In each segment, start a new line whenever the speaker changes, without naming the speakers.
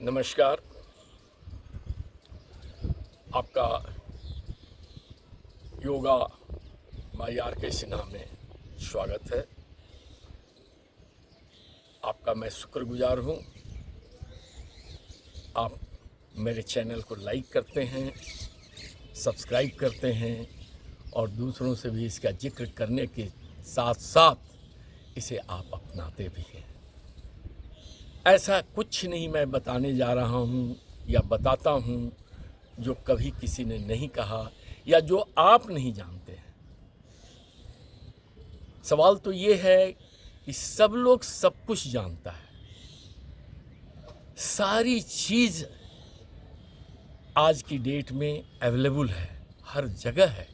नमस्कार। आपका yoga bye R K. Sinha में स्वागत है। आपका मैं शुक्रगुजार हूँ। आप मेरे चैनल को लाइक करते हैं, सब्सक्राइब करते हैं और दूसरों से भी इसका जिक्र करने के साथ साथ इसे आप अपनाते भी हैं। ऐसा कुछ नहीं मैं बताने जा रहा हूँ या बताता हूँ जो कभी किसी ने नहीं कहा या जो आप नहीं जानते हैं। सवाल तो ये है कि सब लोग सब कुछ जानता है, सारी चीज़ आज की डेट में अवेलेबल है, हर जगह है,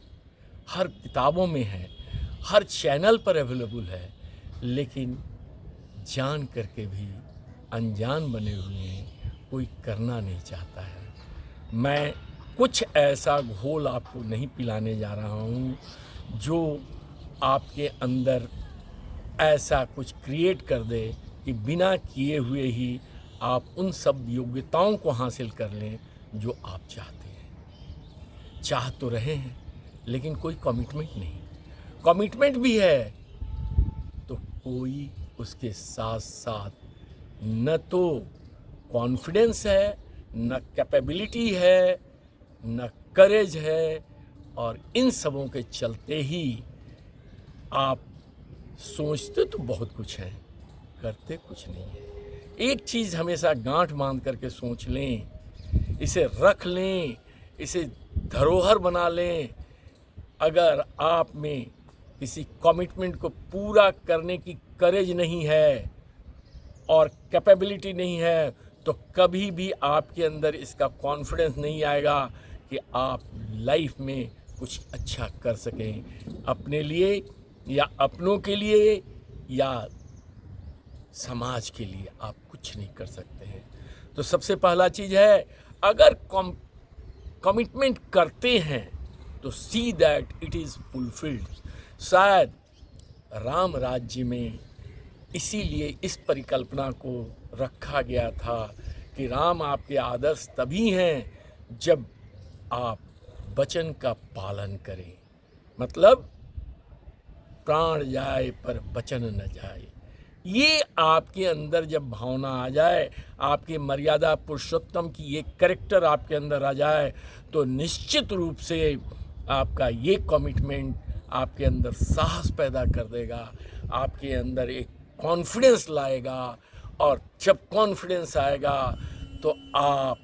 हर किताबों में है, हर चैनल पर अवेलेबल है, लेकिन जान करके भी अनजान बने हुए हैं, कोई करना नहीं चाहता है। मैं कुछ ऐसा घोल आपको नहीं पिलाने जा रहा हूँ जो आपके अंदर ऐसा कुछ क्रिएट कर दे कि बिना किए हुए ही आप उन सब योग्यताओं को हासिल कर लें जो आप चाहते हैं। चाह तो रहे हैं लेकिन कोई कमिटमेंट नहीं। कमिटमेंट भी है तो कोई उसके साथ साथ न तो कॉन्फिडेंस है, न कैपेबिलिटी है, न करेज है, और इन सबों के चलते ही आप सोचते तो बहुत कुछ हैं, करते कुछ नहीं है। एक चीज़ हमेशा गांठ बांध करके सोच लें, इसे रख लें, इसे धरोहर बना लें। अगर आप में किसी कमिटमेंट को पूरा करने की करेज नहीं है और कैपेबिलिटी नहीं है तो कभी भी आपके अंदर इसका कॉन्फिडेंस नहीं आएगा कि आप लाइफ में कुछ अच्छा कर सकें, अपने लिए या अपनों के लिए या समाज के लिए आप कुछ नहीं कर सकते हैं। तो सबसे पहला चीज़ है, अगर कमिटमेंट करते हैं तो see that it is fulfilled. शायद राम राज्य में इसीलिए इस परिकल्पना को रखा गया था कि राम आपके आदर्श तभी हैं जब आप वचन का पालन करें। मतलब प्राण जाए पर वचन न जाए। ये आपके अंदर जब भावना आ जाए, आपके मर्यादा पुरुषोत्तम की ये कैरेक्टर आपके अंदर आ जाए, तो निश्चित रूप से आपका ये कमिटमेंट आपके अंदर साहस पैदा कर देगा, आपके अंदर एक कॉन्फिडेंस लाएगा। और जब कॉन्फिडेंस आएगा तो आप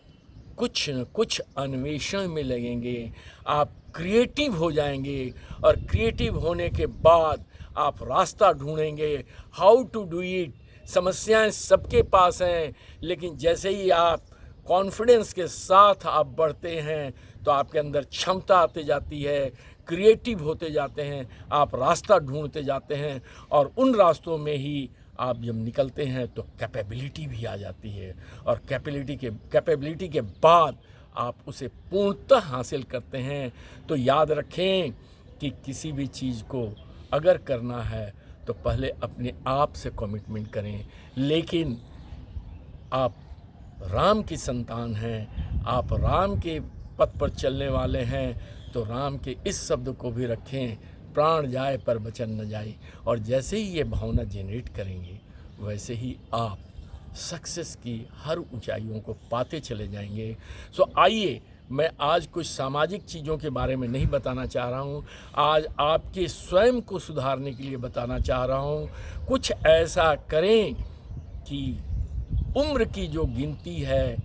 कुछ न कुछ अन्वेषण में लगेंगे, आप क्रिएटिव हो जाएंगे, और क्रिएटिव होने के बाद आप रास्ता ढूंढेंगे हाउ टू डू इट। समस्याएं सबके पास हैं, लेकिन जैसे ही आप कॉन्फिडेंस के साथ आप बढ़ते हैं तो आपके अंदर क्षमता आती जाती है, क्रिएटिव होते जाते हैं, आप रास्ता ढूंढते जाते हैं, और उन रास्तों में ही आप जब निकलते हैं तो कैपेबिलिटी भी आ जाती है, और कैपेबिलिटी के बाद आप उसे पूर्णतः हासिल करते हैं। तो याद रखें कि किसी भी चीज़ को अगर करना है तो पहले अपने आप से कमिटमेंट करें। लेकिन आप राम की संतान हैं, आप राम के पथ पर चलने वाले हैं, तो राम के इस शब्द को भी रखें, प्राण जाए पर वचन न जाए। और जैसे ही ये भावना जनरेट करेंगे वैसे ही आप सक्सेस की हर ऊंचाइयों को पाते चले जाएंगे। सो आइए, मैं आज कुछ सामाजिक चीज़ों के बारे में नहीं बताना चाह रहा हूँ, आज आपके स्वयं को सुधारने के लिए बताना चाह रहा हूँ। कुछ ऐसा करें कि उम्र की जो गिनती है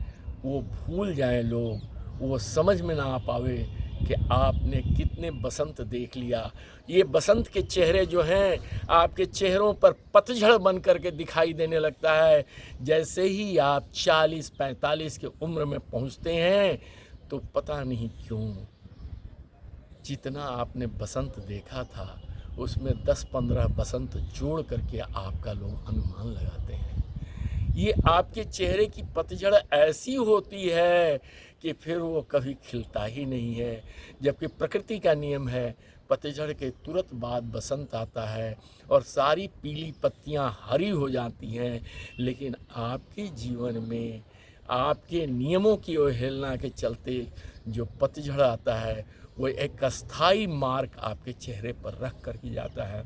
वो भूल जाएं लोग, वो समझ में ना आ पावे कि आपने कितने बसंत देख लिया। ये बसंत के चेहरे जो हैं, आपके चेहरों पर पतझड़ बन करके दिखाई देने लगता है। जैसे ही आप 40-45 की उम्र में पहुंचते हैं तो पता नहीं क्यों जितना आपने बसंत देखा था उसमें 10-15 बसंत जोड़ करके आपका लोग अनुमान लगाते हैं। ये आपके चेहरे की पतझड़ ऐसी होती है कि फिर वो कभी खिलता ही नहीं है, जबकि प्रकृति का नियम है पतझड़ के तुरंत बाद बसंत आता है और सारी पीली पत्तियां हरी हो जाती हैं। लेकिन आपके जीवन में आपके नियमों की अवहेलना के चलते जो पतझड़ आता है वो एक अस्थाई मार्क आपके चेहरे पर रख करके जाता है,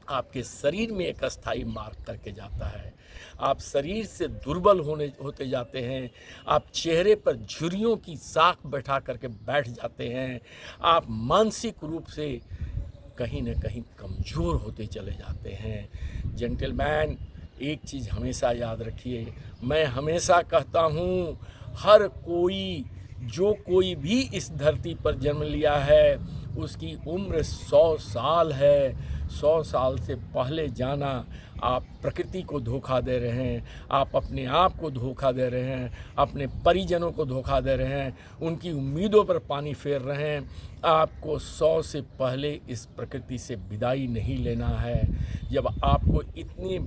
आपके शरीर में एक अस्थाई मार्क करके जाता है। आप शरीर से दुर्बल होते जाते हैं, आप चेहरे पर झुर्रियों की साख बैठा करके बैठ जाते हैं, आप मानसिक रूप से कहीं न कहीं कमज़ोर होते चले जाते हैं। जेंटलमैन, एक चीज़ हमेशा याद रखिए, मैं हमेशा कहता हूँ, हर कोई जो कोई भी इस धरती पर जन्म लिया है उसकी उम्र 100 साल है। 100 साल से पहले जाना, आप प्रकृति को धोखा दे रहे हैं, आप अपने आप को धोखा दे रहे हैं, अपने परिजनों को धोखा दे रहे हैं, उनकी उम्मीदों पर पानी फेर रहे हैं। आपको 100 से पहले इस प्रकृति से विदाई नहीं लेना है। जब आपको इतनी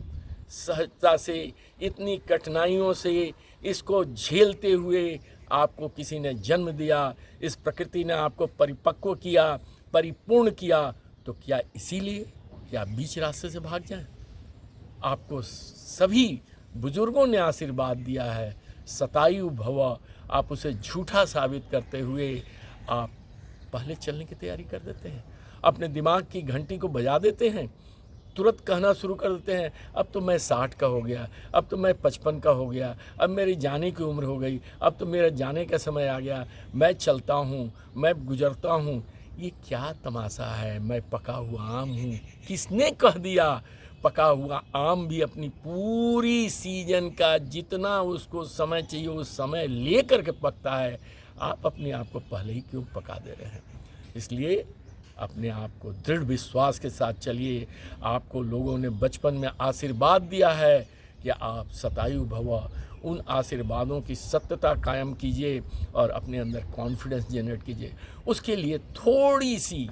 सहजता से, इतनी कठिनाइयों से इसको झेलते हुए आपको किसी ने जन्म दिया, इस प्रकृति ने आपको परिपक्व किया, परिपूर्ण किया, तो क्या इसीलिए कि आप बीच रास्ते से भाग जाएं? आपको सभी बुजुर्गों ने आशीर्वाद दिया है, शतायु भव, आप उसे झूठा साबित करते हुए आप पहले चलने की तैयारी कर देते हैं, अपने दिमाग की घंटी को बजा देते हैं, तुरंत कहना शुरू कर देते हैं, अब तो मैं 60 का हो गया, अब तो मैं 55 का हो गया, अब मेरी जाने की उम्र हो गई, अब तो मेरा जाने का समय आ गया, मैं चलता हूँ, मैं गुजरता हूँ। ये क्या तमाशा है? मैं पका हुआ आम हूँ। किसने कह दिया? पका हुआ आम भी अपनी पूरी सीजन का जितना उसको समय चाहिए उस समय ले करके पकता है। आप अपने आप को पहले ही क्यों पका दे रहे हैं? इसलिए अपने आप को दृढ़ विश्वास के साथ चलिए। आपको लोगों ने बचपन में आशीर्वाद दिया है कि आप शतायु भव, उन आशीर्वादों की सत्यता कायम कीजिए और अपने अंदर कॉन्फिडेंस जनरेट कीजिए। उसके लिए थोड़ी सी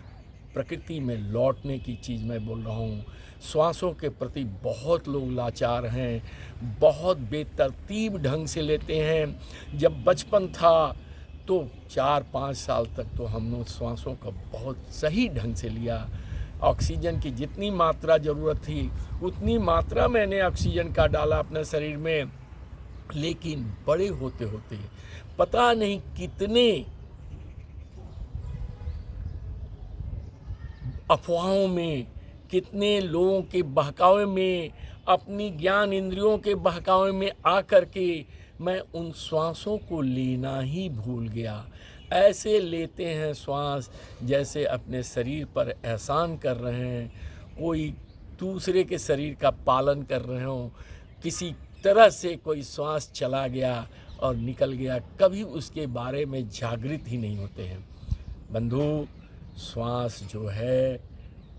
प्रकृति में लौटने की चीज़ मैं बोल रहा हूँ। श्वासों के प्रति बहुत लोग लाचार हैं, बहुत बेतरतीब ढंग से लेते हैं। जब बचपन था तो 4-5 साल तक तो हमने श्वासों का बहुत सही ढंग से लिया। ऑक्सीजन की जितनी मात्रा ज़रूरत थी उतनी मात्रा मैंने ऑक्सीजन का डाला अपने शरीर में, लेकिन बड़े होते होते पता नहीं कितने अफवाहों में, कितने लोगों के बहकावे में, अपनी ज्ञान इंद्रियों के बहकावे में आकर के मैं उन श्वासों को लेना ही भूल गया। ऐसे लेते हैं श्वास जैसे अपने शरीर पर एहसान कर रहे हैं, कोई दूसरे के शरीर का पालन कर रहे हों। किसी तरह से कोई श्वास चला गया और निकल गया, कभी उसके बारे में जागृत ही नहीं होते हैं। बंधु, श्वास जो है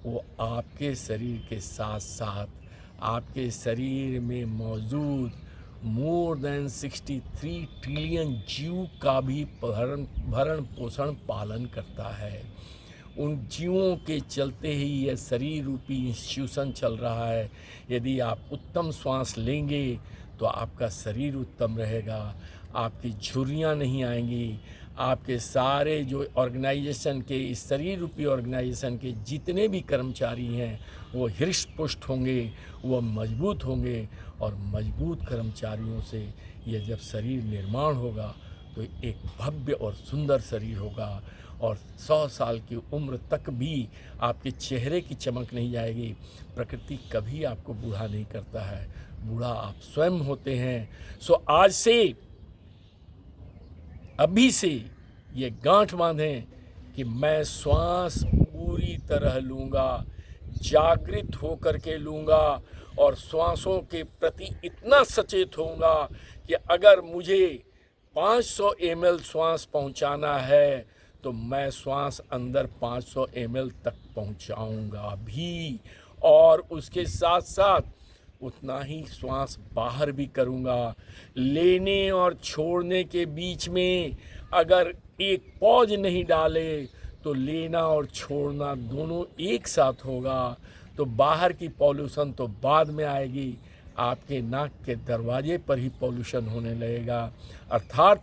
वो आपके शरीर के साथ साथ आपके शरीर में मौजूद मोर देन 63 ट्रिलियन जीव का भी भरण पोषण पालन करता है। उन जीवों के चलते ही यह शरीर रूपी इंस्टीट्यूशन चल रहा है। यदि आप उत्तम श्वास लेंगे तो आपका शरीर उत्तम रहेगा, आपकी झुर्रियाँ नहीं आएंगी, आपके सारे जो ऑर्गेनाइजेशन के, इस शरीर रूपी ऑर्गेनाइजेशन के जितने भी कर्मचारी हैं वो हृष्ट पुष्ट होंगे, वो मजबूत होंगे। और मजबूत कर्मचारियों से ये जब शरीर निर्माण होगा तो एक भव्य और सुंदर शरीर होगा। और 100 साल की उम्र तक भी आपके चेहरे की चमक नहीं जाएगी। प्रकृति कभी आपको बूढ़ा नहीं करता है, बूढ़ा आप स्वयं होते हैं। सो आज से, अभी से ये गांठ बांधें कि मैं श्वास पूरी तरह लूँगा, जागृत होकर के लूँगा और श्वासों के प्रति इतना सचेत होऊंगा कि अगर मुझे 500 ml श्वास पहुंचाना है तो मैं श्वास अंदर 500 ml तक पहुंचाऊंगा भी, और उसके साथ साथ उतना ही श्वास बाहर भी करूंगा। लेने और छोड़ने के बीच में अगर एक पॉज नहीं डाले तो लेना और छोड़ना दोनों एक साथ होगा, तो बाहर की पॉल्यूशन तो बाद में आएगी, आपके नाक के दरवाजे पर ही पॉल्यूशन होने लगेगा। अर्थात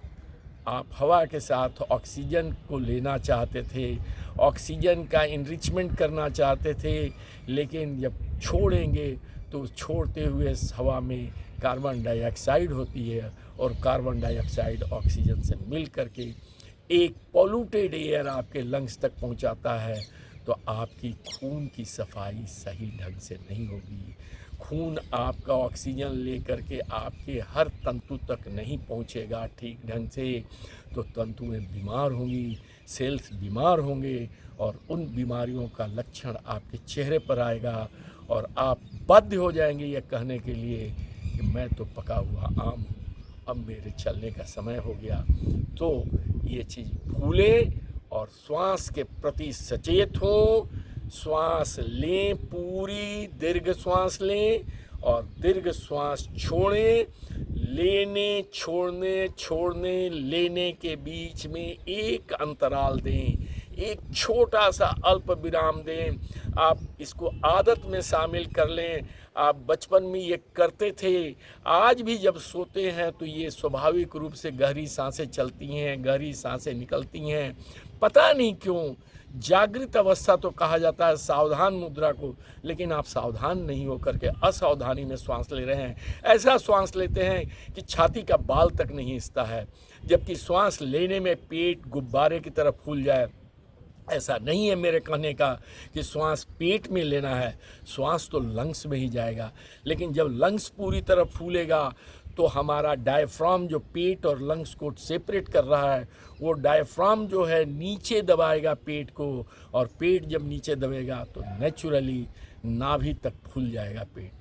आप हवा के साथ ऑक्सीजन को लेना चाहते थे, ऑक्सीजन का इनरिचमेंट करना चाहते थे, लेकिन जब छोड़ेंगे तो छोड़ते हुए हवा में कार्बन डाइऑक्साइड होती है और कार्बन डाइऑक्साइड ऑक्सीजन से मिल करके एक पॉल्यूटेड एयर आपके लंग्स तक पहुंचाता है, तो आपकी खून की सफाई सही ढंग से नहीं होगी। खून आपका ऑक्सीजन लेकर के आपके हर तंतु तक नहीं पहुंचेगा ठीक ढंग से, तो तंतुएं बीमार होंगी, सेल्स बीमार होंगे, और उन बीमारियों का लक्षण आपके चेहरे पर आएगा और आप बाध्य हो जाएंगे यह कहने के लिए कि मैं तो पका हुआ आम हूँ, अब मेरे चलने का समय हो गया। तो ये चीज़ भूलें और श्वास के प्रति सचेत हों। श्वास लें, पूरी दीर्घ श्वास लें और दीर्घ श्वास छोड़ें। लेने छोड़ने छोड़ने लेने के बीच में एक अंतराल दें, एक छोटा सा अल्प विराम दें। आप इसको आदत में शामिल कर लें। आप बचपन में ये करते थे, आज भी जब सोते हैं तो ये स्वाभाविक रूप से गहरी सांसें चलती हैं, गहरी सांसें निकलती हैं। पता नहीं क्यों जागृत अवस्था तो कहा जाता है सावधान मुद्रा को, लेकिन आप सावधान नहीं होकर के असावधानी में श्वास ले रहे हैं। ऐसा श्वास लेते हैं कि छाती का बाल तक नहीं हिलता है, जबकि श्वास लेने में पेट गुब्बारे की तरह फूल जाए। ऐसा नहीं है मेरे कहने का कि श्वास पेट में लेना है, श्वास तो लंग्स में ही जाएगा। लेकिन जब लंग्स पूरी तरह फूलेगा तो हमारा डायफ्राम जो पेट और लंग्स को सेपरेट कर रहा है, वो डायफ्राम जो है नीचे दबाएगा पेट को, और पेट जब नीचे दबेगा तो नेचुरली नाभि तक फूल जाएगा पेट,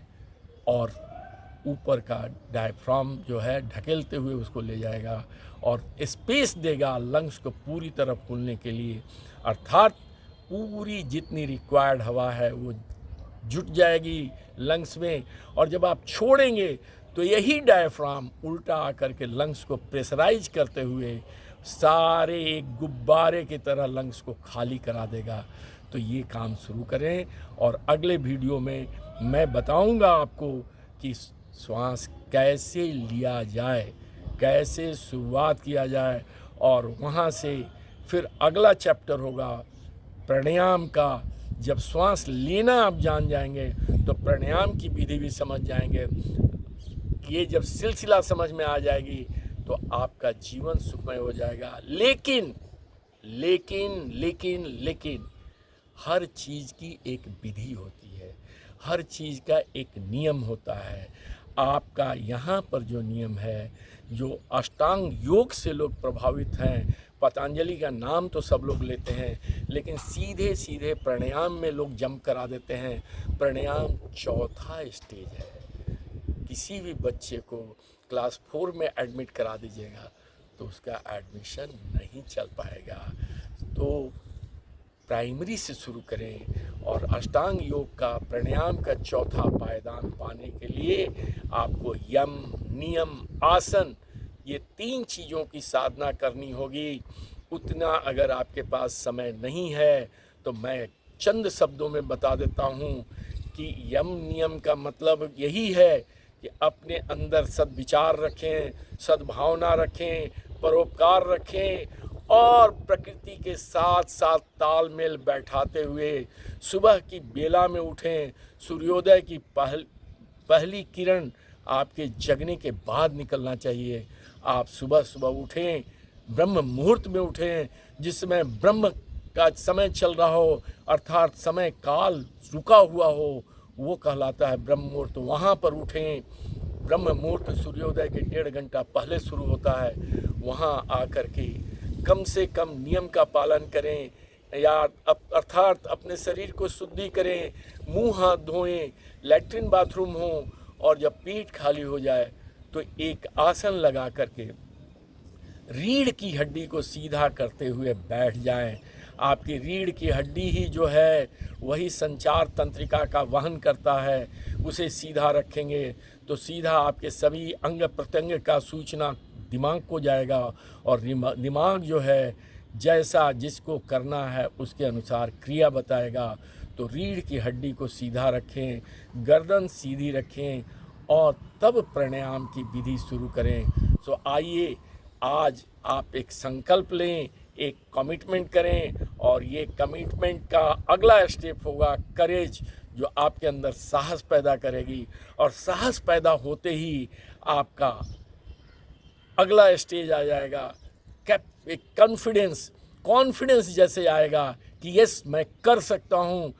और ऊपर का डायफ्राम जो है ढकेलते हुए उसको ले जाएगा और स्पेस देगा लंग्स को पूरी तरह फूलने के लिए। अर्थात पूरी जितनी रिक्वायर्ड हवा है वो जुट जाएगी लंग्स में, और जब आप छोड़ेंगे तो यही डायफ्राम उल्टा आकर के लंग्स को प्रेशराइज करते हुए सारे एक गुब्बारे की तरह लंग्स को खाली करा देगा। तो ये काम शुरू करें, और अगले वीडियो में मैं बताऊंगा आपको कि श्वास कैसे लिया जाए, कैसे शुरुआत किया जाए, और वहाँ से फिर अगला चैप्टर होगा प्राणायाम का। जब श्वास लेना आप जान जाएंगे तो प्राणायाम की विधि भी समझ जाएंगे। ये जब सिलसिला समझ में आ जाएगी तो आपका जीवन सुखमय हो जाएगा। लेकिन लेकिन लेकिन लेकिन हर चीज़ की एक विधि होती है, हर चीज़ का एक नियम होता है। आपका यहाँ पर जो नियम है, जो अष्टांग योग से लोग प्रभावित हैं, पतंजलि का नाम तो सब लोग लेते हैं, लेकिन सीधे सीधे प्राणायाम में लोग जंप करा देते हैं। प्राणायाम चौथा स्टेज है। किसी भी बच्चे को क्लास 4 में एडमिट करा दीजिएगा तो उसका एडमिशन नहीं चल पाएगा। तो प्राइमरी से शुरू करें, और अष्टांग योग का प्राणायाम का चौथा पायदान पाने के लिए आपको यम, नियम, आसन, ये 3 चीज़ों की साधना करनी होगी। उतना अगर आपके पास समय नहीं है तो मैं चंद शब्दों में बता देता हूँ कि यम नियम का मतलब यही है कि अपने अंदर सद्विचार रखें, सद्भावना रखें, परोपकार रखें, और प्रकृति के साथ साथ तालमेल बैठाते हुए सुबह की बेला में उठें। सूर्योदय की पहली किरण आपके जगने के बाद निकलना चाहिए। आप सुबह सुबह उठें, ब्रह्म मुहूर्त में उठें, जिसमें ब्रह्म का समय चल रहा हो, अर्थात समय काल रुका हुआ हो, वो कहलाता है ब्रह्म मुहूर्त। वहाँ पर उठें। ब्रह्म मुहूर्त सूर्योदय के 1.5 घंटा पहले शुरू होता है। वहाँ आकर के कम से कम नियम का पालन करें, या अर्थात अपने शरीर को शुद्धि करें, मुंह हाथ धोएं, लैट्रिन बाथरूम हो, और जब पेट खाली हो जाए तो एक आसन लगा करके रीढ़ की हड्डी को सीधा करते हुए बैठ जाएं। आपकी रीढ़ की हड्डी ही जो है वही संचार तंत्रिका का वहन करता है। उसे सीधा रखेंगे तो सीधा आपके सभी अंग प्रत्यंग का सूचना दिमाग को जाएगा, और दिमाग जो है जैसा जिसको करना है उसके अनुसार क्रिया बताएगा। तो रीढ़ की हड्डी को सीधा रखें, गर्दन सीधी रखें, और तब प्राणायाम की विधि शुरू करें। सो आइए आज आप एक संकल्प लें, एक कमिटमेंट करें, और ये कमिटमेंट का अगला स्टेप होगा करेज, जो आपके अंदर साहस पैदा करेगी, और साहस पैदा होते ही आपका अगला स्टेज आ जाएगा, एक कॉन्फिडेंस जैसे आएगा कि यस मैं कर सकता हूँ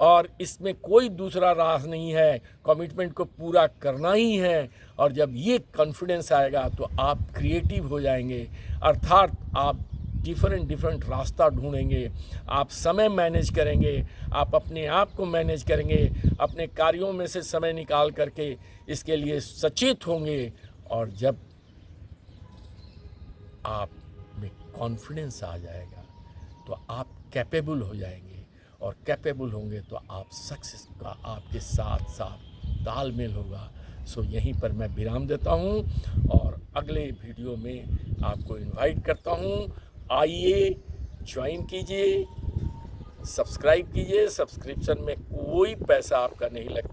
और इसमें कोई दूसरा राह नहीं है, कमिटमेंट को पूरा करना ही है। और जब ये कॉन्फिडेंस आएगा तो आप क्रिएटिव हो जाएंगे, अर्थात आप डिफरेंट रास्ता ढूंढेंगे, आप समय मैनेज करेंगे, आप अपने आप को मैनेज करेंगे, अपने कार्यों में से समय निकाल करके इसके लिए सचेत होंगे। और जब आप में कॉन्फिडेंस आ जाएगा तो आप कैपेबल हो जाएंगे, और कैपेबल होंगे तो आप सक्सेस का आपके साथ साथ तालमेल होगा। सो यहीं पर मैं विराम देता हूं और अगले वीडियो में आपको इनवाइट करता हूं। आइए, ज्वाइन कीजिए, सब्सक्राइब कीजिए। सब्सक्रिप्शन में कोई पैसा आपका नहीं लगता।